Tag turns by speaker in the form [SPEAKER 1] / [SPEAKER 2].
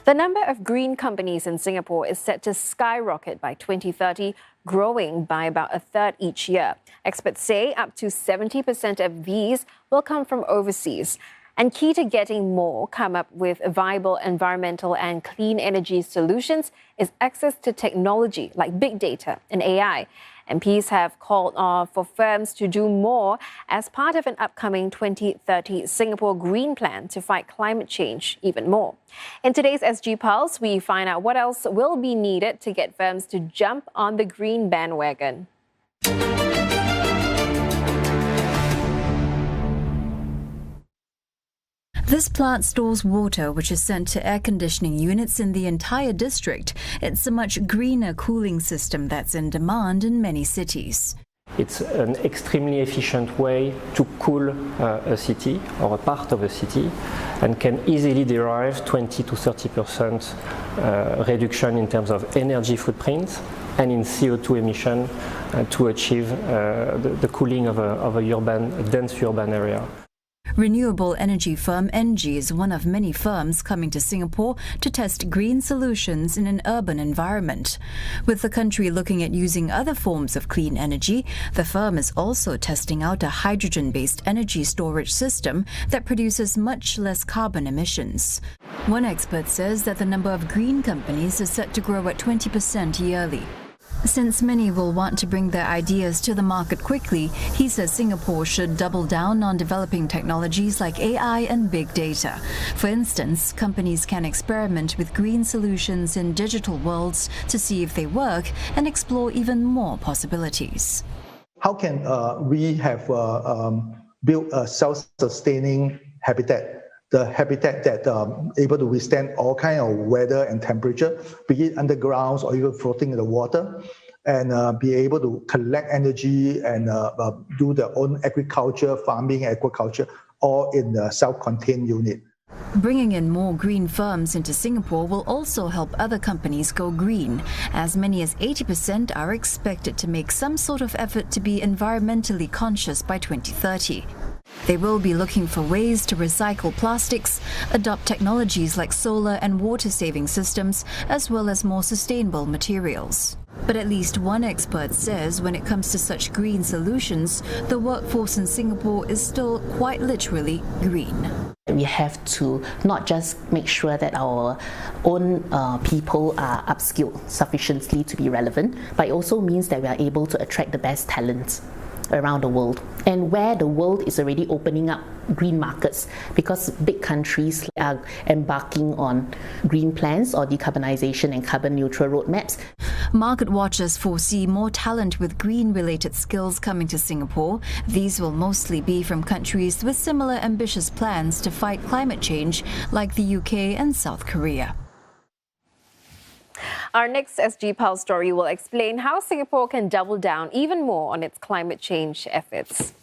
[SPEAKER 1] The number of green companies in Singapore is set to skyrocket by 2030, growing by about a third each year. Experts say up to 70% of these will come from overseas. And key to getting more come up with viable environmental and clean energy solutions is access to technology like big data and AI. MPs have called for firms to do more as part of an upcoming 2030 Singapore Green Plan to fight climate change even more. In today's SG Pulse, we find out what else will be needed to get firms to jump on the green bandwagon.
[SPEAKER 2] This plant stores water which is sent to air conditioning units in the entire district. It's a much greener cooling system that's in demand in many cities.
[SPEAKER 3] It's an extremely efficient way to cool a city or a part of a city and can easily derive 20 to 30% reduction in terms of energy footprint and in CO2 emission to achieve the cooling of a dense urban area.
[SPEAKER 2] Renewable energy firm ENGIE is one of many firms coming to Singapore to test green solutions in an urban environment. With the country looking at using other forms of clean energy, the firm is also testing out a hydrogen-based energy storage system that produces much less carbon emissions. One expert says that the number of green companies is set to grow at 20% yearly. Since many will want to bring their ideas to the market quickly, he says Singapore should double down on developing technologies like AI and big data. For instance, companies can experiment with green solutions in digital worlds to see if they work and explore even more possibilities.
[SPEAKER 4] How can we have built a self-sustaining habitat? The habitat that able to withstand all kind of weather and temperature, be it underground or even floating in the water, and be able to collect energy and do their own agriculture, farming, aquaculture, all in a self-contained unit.
[SPEAKER 2] Bringing in more green firms into Singapore will also help other companies go green. As many as 80% are expected to make some sort of effort to be environmentally conscious by 2030. They will be looking for ways to recycle plastics, adopt technologies like solar and water-saving systems, as well as more sustainable materials. But at least one expert says when it comes to such green solutions, the workforce in Singapore is still quite literally green.
[SPEAKER 5] We have to not just make sure that our own people are upskilled sufficiently to be relevant, but it also means that we are able to attract the best talents around the world, and where the world is already opening up green markets because big countries are embarking on green plans or decarbonization and carbon neutral roadmaps.
[SPEAKER 2] Market watchers foresee more talent with green-related skills coming to Singapore. These will mostly be from countries with similar ambitious plans to fight climate change like the UK and South Korea.
[SPEAKER 1] Our next SG Pulse story will explain how Singapore can double down even more on its climate change efforts.